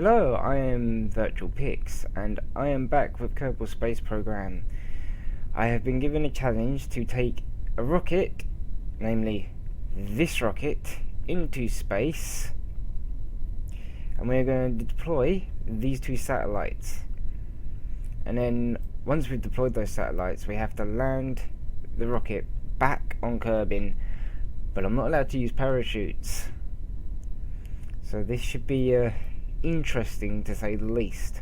Hello, I am Virtual and I am back with Kerbal Space Program. I have been given a challenge to take a rocket, namely this rocket, into space, and we're going to deploy these two satellites. And then, once we've deployed those satellites, we have to land the rocket back on Kerbin, but I'm not allowed to use parachutes. So this should be interesting to say the least.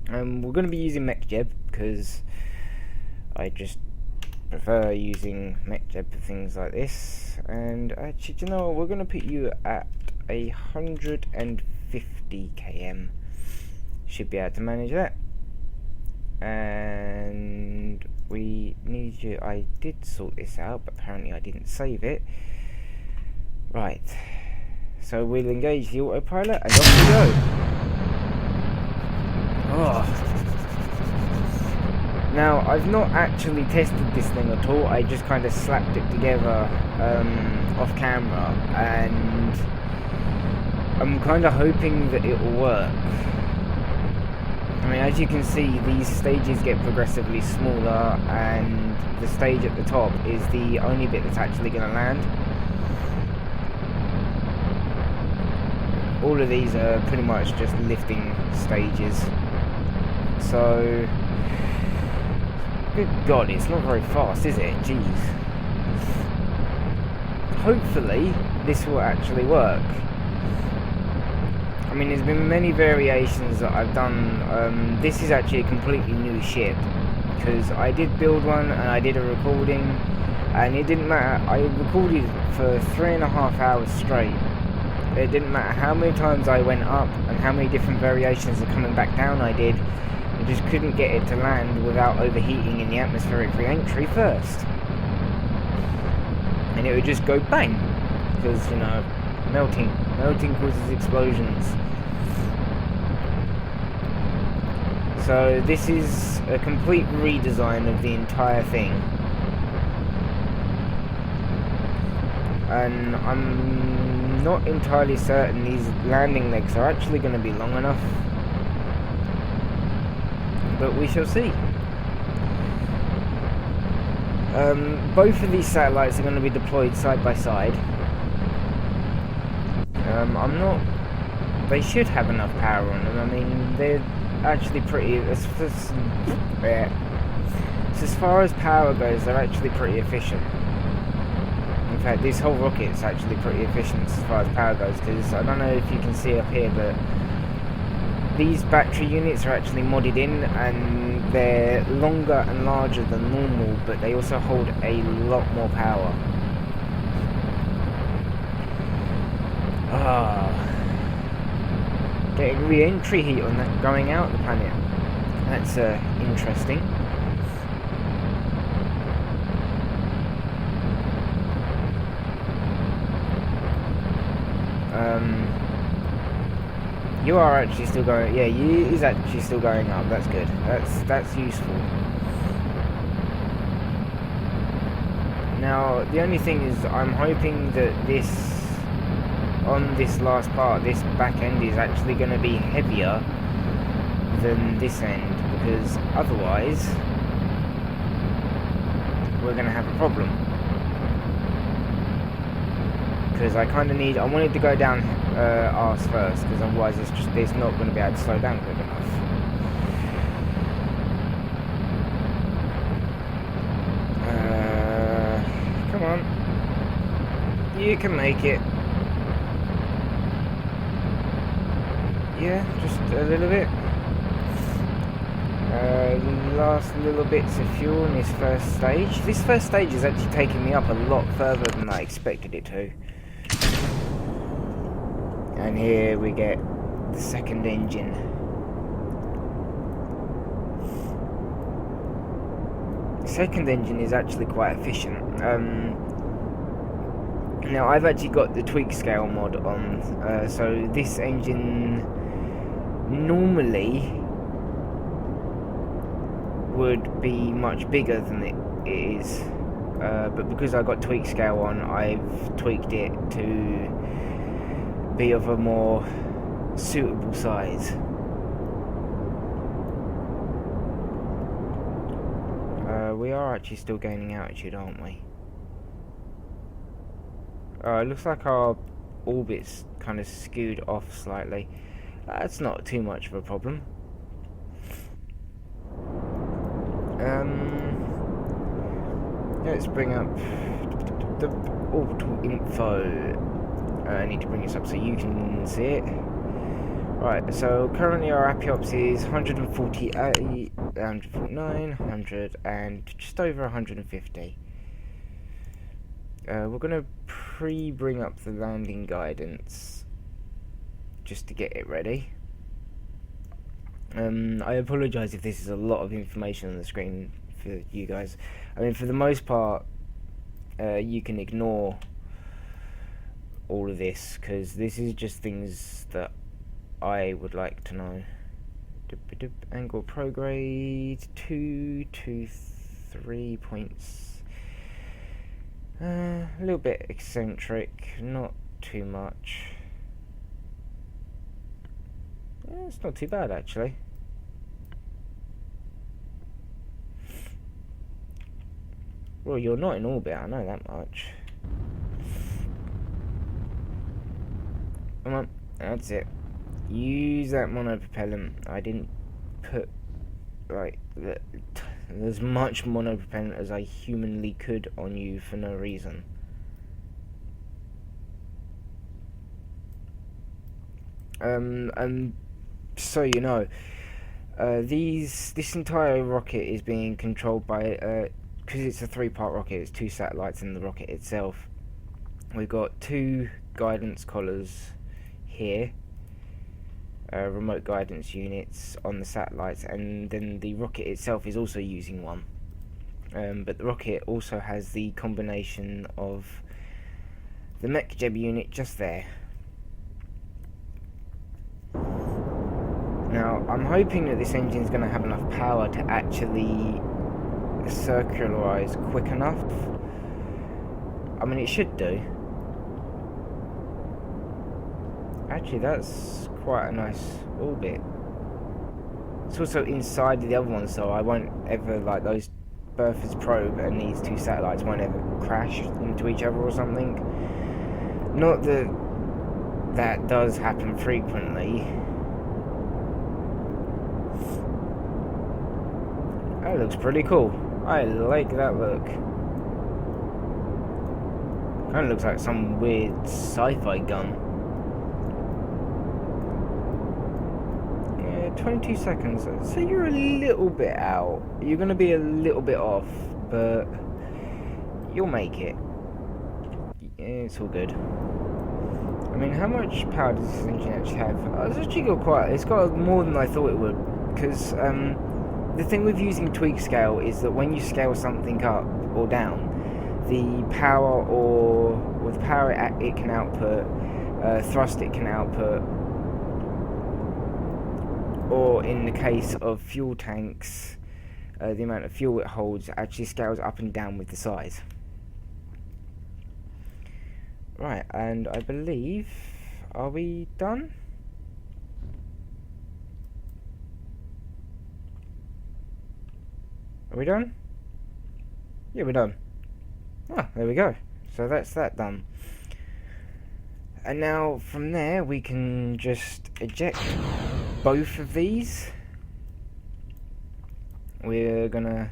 We're going to be using MechJeb because I just prefer using MechJeb for things like this. And actually, do you know what? We're going to put you at 150 km. Should be able to manage that. And we need you. I did sort this out, but apparently I didn't save it. Right. So we'll engage the autopilot and off we go. Oh. Now, I've not actually tested this thing at all. I just kind of slapped it together off camera, and I'm kind of hoping that it will work. I mean, as you can see, these stages get progressively smaller, and the stage at the top is the only bit that's actually going to land. All of these are pretty much just lifting stages. So, good God, it's not very fast, is it? Jeez. Hopefully, this will actually work. I mean, there's been many variations that I've done. This is actually a completely new ship, because I did build one and I did a recording, and it didn't matter. I recorded for 3.5 hours straight. It didn't matter how many times I went up and how many different variations of coming back down I did. I just couldn't get it to land without overheating in the atmospheric re-entry first. And it would just go bang, because, you know, melting causes explosions. So this is a complete redesign of the entire thing. And I'm not entirely certain these landing legs are actually going to be long enough, but we shall see. Both of these satellites are going to be deployed side by side. They should have enough power on them. I mean, they're actually pretty, as far as power goes, they're actually pretty efficient. In fact, this whole rocket's actually pretty efficient as far as power goes, because I don't know if you can see up here, but these battery units are actually modded in, and they're longer and larger than normal, but they also hold a lot more power. Getting re-entry heat on that going out of the planet. That's interesting. You are actually still going. Yeah, you is actually still going up. That's good. That's useful. Now, the only thing is, I'm hoping that on this last part, this back end is actually going to be heavier than this end, because otherwise we're going to have a problem. Because I kind of need. I wanted to go down arse first, because otherwise it's not going to be able to slow down quick enough. Come on, you can make it. Yeah, just a little bit. Last little bits of fuel in this first stage. This first stage is actually taking me up a lot further than I expected it to. And here we get the second engine. The second engine is actually quite efficient. Now I've actually got the tweak scale mod on, so this engine normally would be much bigger than it is, but because I got tweak scale on, I've tweaked it to be of a more suitable size. We are actually still gaining altitude, aren't we? It looks like our orbit's kind of skewed off slightly. That's not too much of a problem. Let's bring up the orbital info. I need to bring this up so you can see it. Right, so currently our Apiops is 148, 149, 100, and just over 150. We're going to pre-bring up the landing guidance just to get it ready. I apologise if this is a lot of information on the screen for you guys. I mean, for the most part, you can ignore all of this, because this is just things that I would like to know. Angle prograde 2 to 3 points. A little bit eccentric, not too much. Yeah, it's not too bad actually. Well, you're not in orbit, I know that much. Come on, that's it. Use that monopropellant. I didn't put like as much monopropellant as I humanly could on you for no reason. And so you know, this entire rocket is being controlled by because it's a 3-part rocket. It's 2 satellites in the rocket itself. We've got 2 guidance collars here. Remote guidance units on the satellites, and then the rocket itself is also using one. But the rocket also has the combination of the mech jeb unit just there. Now, I'm hoping that this engine is going to have enough power to actually circularize quick enough. I mean, it should do. Actually, that's quite a nice orbit. It's also inside the other one, so I won't ever, like, those Bertha's probe and these 2 satellites won't ever crash into each other or something. Not that that does happen frequently. That looks pretty cool. I like that look. Kind of looks like some weird sci-fi gun. 22 seconds, so you're a little bit out. You're going to be a little bit off, but you'll make it. It's all good. I mean, how much power does this engine actually have? It's actually got it's got more than I thought it would, because the thing with using tweak scale is that when you scale something up or down, the power or the power it can output, thrust it can output, or in the case of fuel tanks, the amount of fuel it holds actually scales up and down with the size. Right, and I believe, are we done? Are we done? Yeah, we're done. Ah, there we go. So that's that done. And now from there we can just eject both of these. We're gonna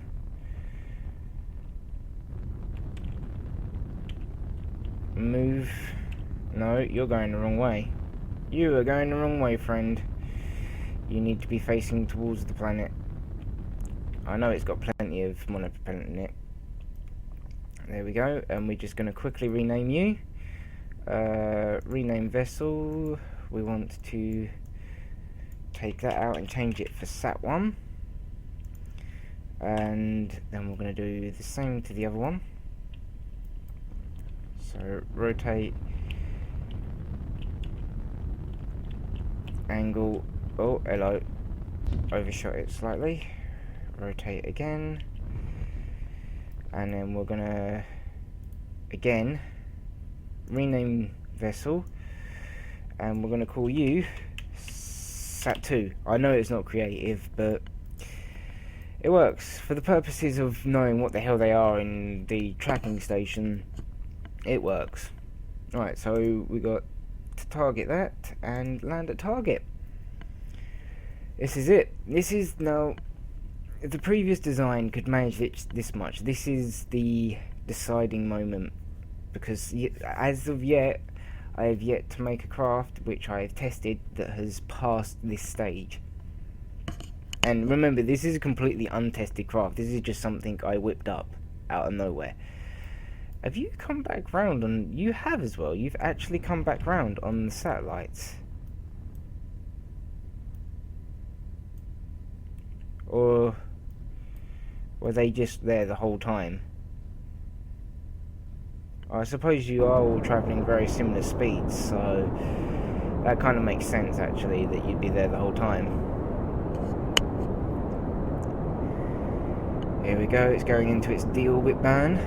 move. No, you're going the wrong way. You are going the wrong way, friend. You need to be facing towards the planet. I know it's got plenty of monopropellant in it. There we go. And we're just going to quickly rename you. Rename vessel. We want to take that out and change it for SAT1. And then we're going to do the same to the other one. So rotate, angle, oh hello, overshot it slightly, rotate again, and then we're gonna again rename vessel, and we're gonna call you SAT 2. I know it's not creative, but it works. For the purposes of knowing what the hell they are in the tracking station, it works. Right, so we got to target that and land at target. This is it. This is now... The previous design could manage it this much. This is the deciding moment, because as of yet, I have yet to make a craft which I have tested that has passed this stage. And remember, this is a completely untested craft. This is just something I whipped up out of nowhere. Have you come back round on... You have as well. You've actually come back round on the satellites. Or were they just there the whole time? I suppose you are all travelling very similar speeds, so that kind of makes sense actually, that you'd be there the whole time. Here we go, it's going into its deorbit ban.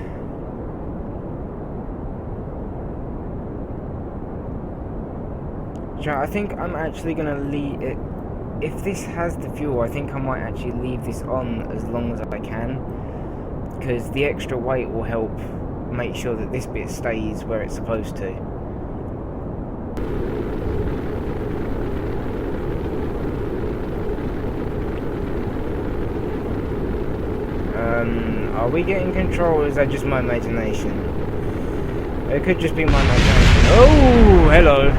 So I think I'm actually going to leave it. If this has the fuel, I think I might actually leave this on as long as I can, because the extra weight will help make sure that this bit stays where it's supposed to. Are we getting control, or is that just my imagination? It could just be my imagination. Oh, hello!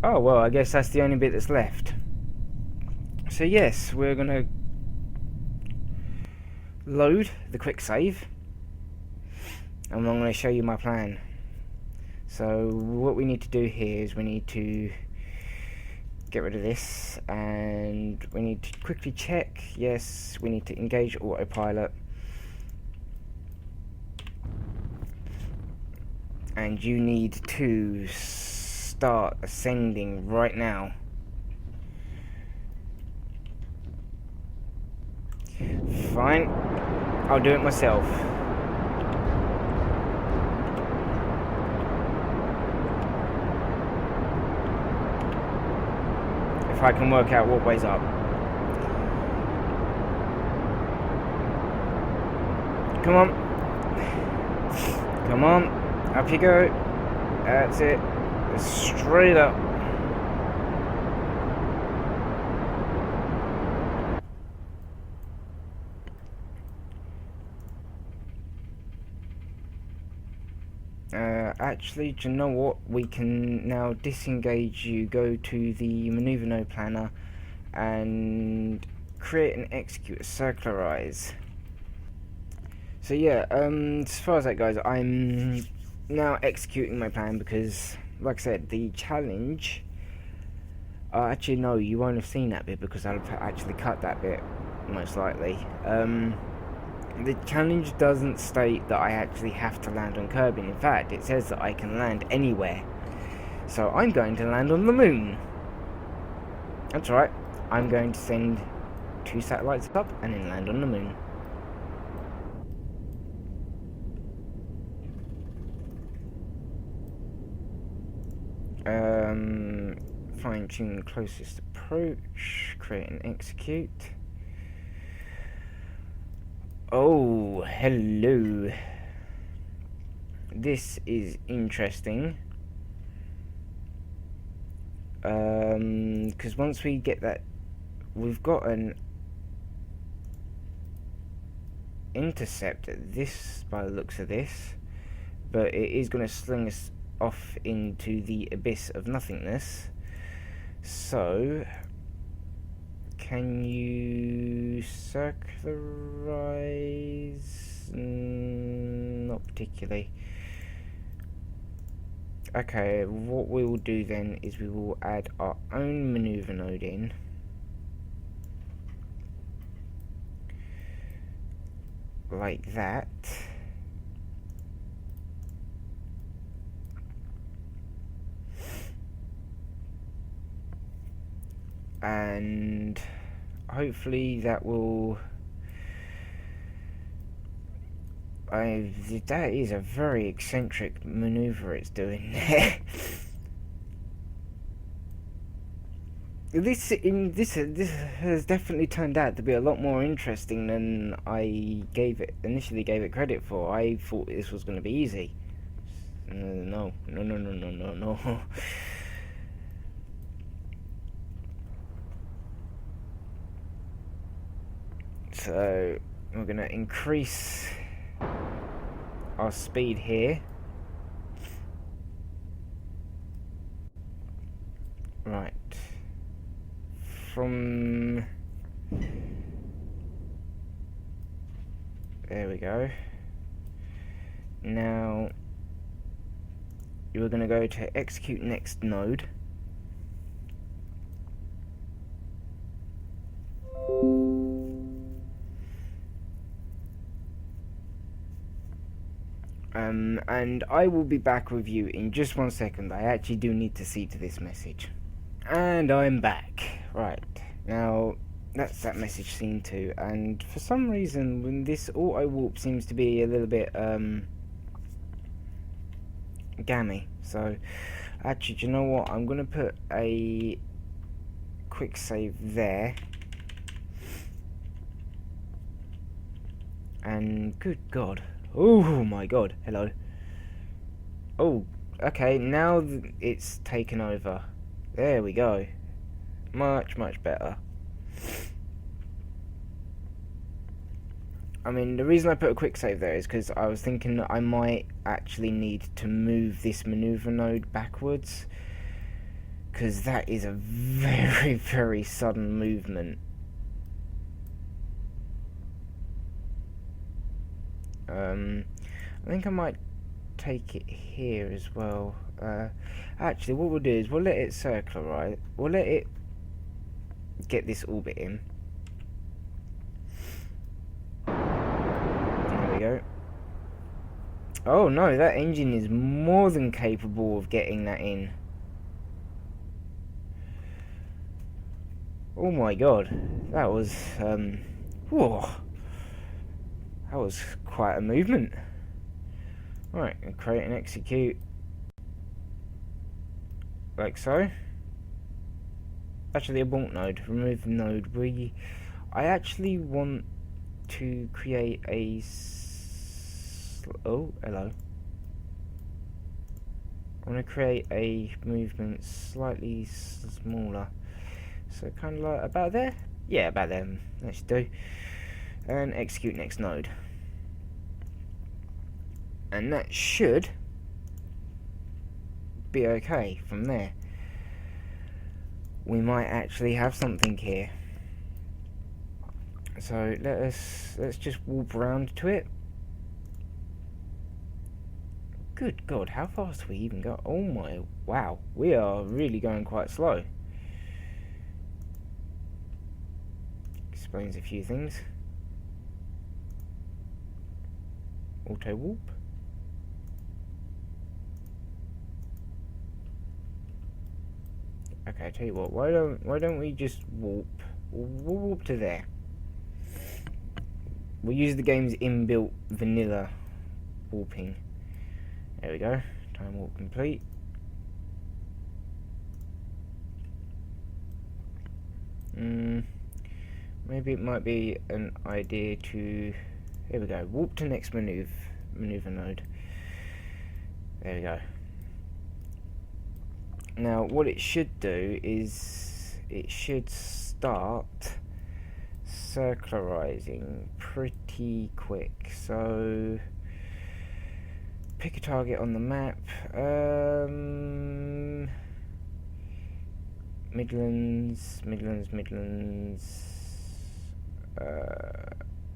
Oh, well, I guess that's the only bit that's left. So yes, we're going to load the quick save, and I'm going to show you my plan. So what we need to do here is we need to get rid of this, and we need to quickly check. Yes, we need to engage autopilot, and you need to start ascending right now. Fine, I'll do it myself. If I can work out what way's up. Come on. Come on. Up you go. That's it. Straight up. Actually, do you know what? We can now disengage you, go to the maneuver node planner, and create and execute a circularize. So yeah, as far as that goes, I'm now executing my plan because, like I said, the challenge... actually, no, you won't have seen that bit because I'll actually cut that bit, most likely. The challenge doesn't state that I actually have to land on Kerbin. In fact, it says that I can land anywhere. So I'm going to land on the moon. That's right. I'm going to send 2 satellites up and then land on the moon. Fine tune closest approach. Create and execute. Oh, hello. This is interesting. Because once we get that, we've got an intercept at this, by the looks of this, but it is going to sling us off into the abyss of nothingness. So... can you circularize? Not particularly. Okay, what we will do then is we will add our own maneuver node in. Like that. And hopefully that will... That is a very eccentric maneuver it's doing there. This has definitely turned out to be a lot more interesting than I initially gave it credit for. I thought this was going to be easy. No. So we're going to increase our speed here. Right. From there we go. Now you're going to go to execute next node. And I will be back with you in just 1 second. I actually do need to see to this message. And I'm back. Right, now that's that message seen to, and for some reason when this auto warp seems to be a little bit gammy, so actually, do you know what, I'm gonna put a quick save there, and good god, oh my god, hello, oh okay, now it's taken over, there we go, much better. I mean, the reason I put a quick save there is because I was thinking that I might actually need to move this maneuver node backwards, because that is a very sudden movement. I think I might take it here as well. Actually, what we'll do is we'll let it circle, right? We'll let it get this orbit in. There we go. Oh no, that engine is more than capable of getting that in. Oh my god, that was whoa, that was quite a movement. Right, and create and execute like so. Actually, abort node, remove node. I actually want to create a oh, hello. I want to create a movement slightly smaller, so kind of like about there. Yeah, about there. Let's do. And execute next node, and that should be okay from there. We might actually have something here. So let's just warp around to it. Good god, how fast we even go? Oh my, wow, we are really going quite slow. Explains a few things. Auto warp. Okay, I tell you what, why don't we just warp? We'll warp to there. We'll use the game's inbuilt vanilla warping. There we go. Time warp complete. Maybe it might be an idea to. Here we go. Warp to next maneuver node. There we go. Now, what it should do is it should start circularizing pretty quick. So pick a target on the map. Midlands.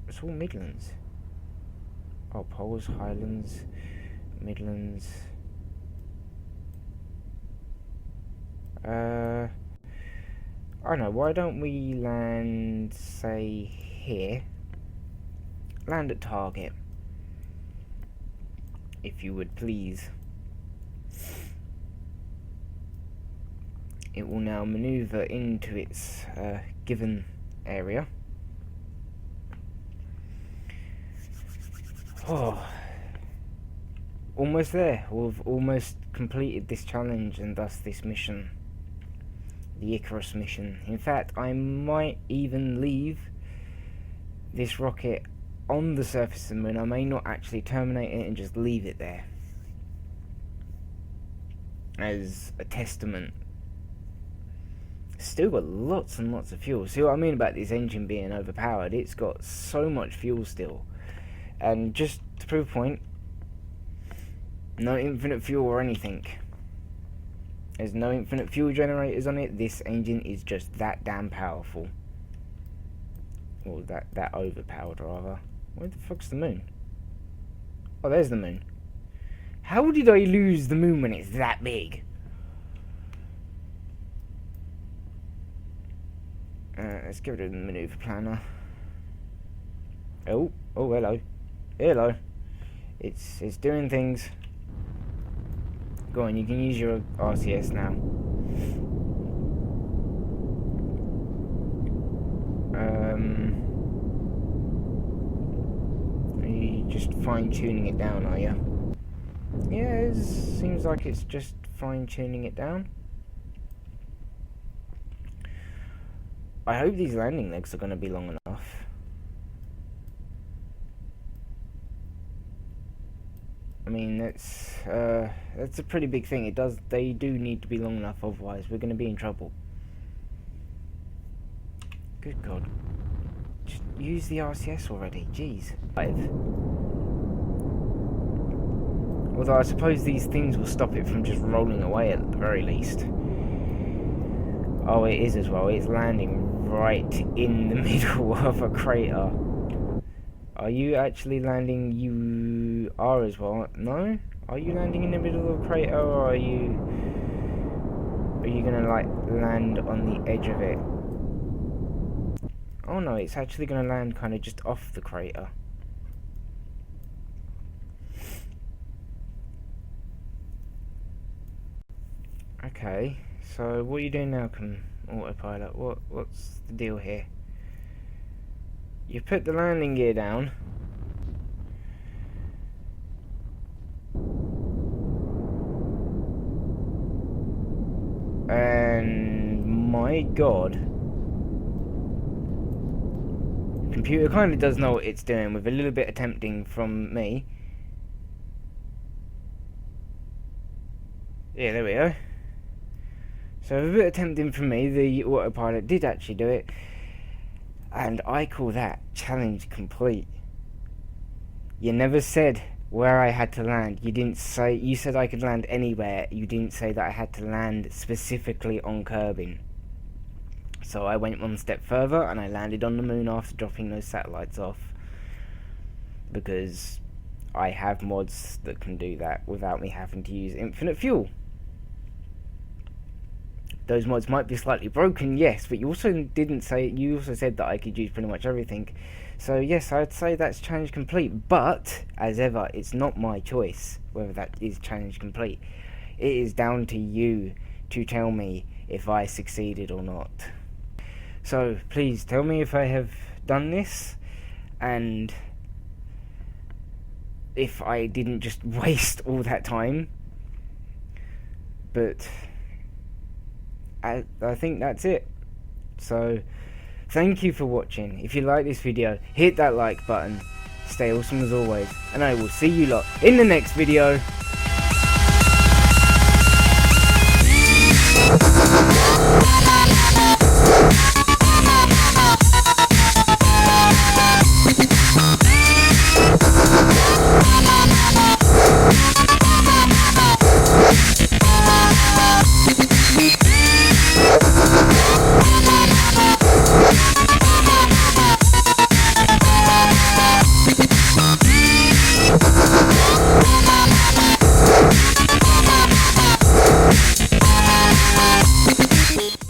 It's all Midlands. Oh, Poles, Highlands, Midlands. I don't know, why don't we land, say, here? Land at target, if you would please. It will now maneuver into its given area. Oh, almost there. We've almost completed this challenge and thus this mission. The Icarus mission. In fact, I might even leave this rocket on the surface of the moon. I may not actually terminate it and just leave it there as a testament. Still got lots and lots of fuel. See what I mean about this engine being overpowered? It's got so much fuel still. And just to prove a point, no infinite fuel or anything. There's no infinite fuel generators on it. This engine is just that damn powerful. Or that overpowered rather. Where the fuck's the moon? Oh, there's the moon. How did I lose the moon when it's that big? Let's get rid of the maneuver planner. Oh, hello. Hello. It's doing things. Go on, you can use your RCS now. Are you just fine-tuning it down, are you? Yeah, it seems like it's just fine-tuning it down. I hope these landing legs are going to be long enough. I mean, that's a pretty big thing. They do need to be long enough, otherwise we're going to be in trouble. Good God. Just use the RCS already, jeez. 5. Although I suppose these things will stop it from just rolling away at the very least. Oh, it is as well. It's landing right in the middle of a crater. Are you actually landing? You are as well. No? Are you landing in the middle of a crater, or are you gonna like land on the edge of it? Oh no, it's actually gonna land kind of just off the crater. Okay, so what are you doing now, autopilot? What's the deal here? You put the landing gear down. And my God, computer kind of does know what it's doing, with a little bit of tempting from me. Yeah, there we go. So with a bit of tempting from me, the autopilot did actually do it. And I call that challenge complete. You never said where I had to land. You didn't say. You said I could land anywhere. You didn't say that I had to land specifically on Kerbin. So I went one step further and I landed on the moon after dropping those satellites off. Because I have mods that can do that without me having to use infinite fuel. Those mods might be slightly broken, yes, but you also didn't say. You also said that I could use pretty much everything. So yes, I'd say that's challenge complete. But as ever, it's not my choice whether that is challenge complete. It is down to you to tell me if I succeeded or not. So please tell me if I have done this, and if I didn't just waste all that time. But I think that's it. So thank you for watching. If you like this video, hit that like button. Stay awesome as always, and I will see you lot in the next video.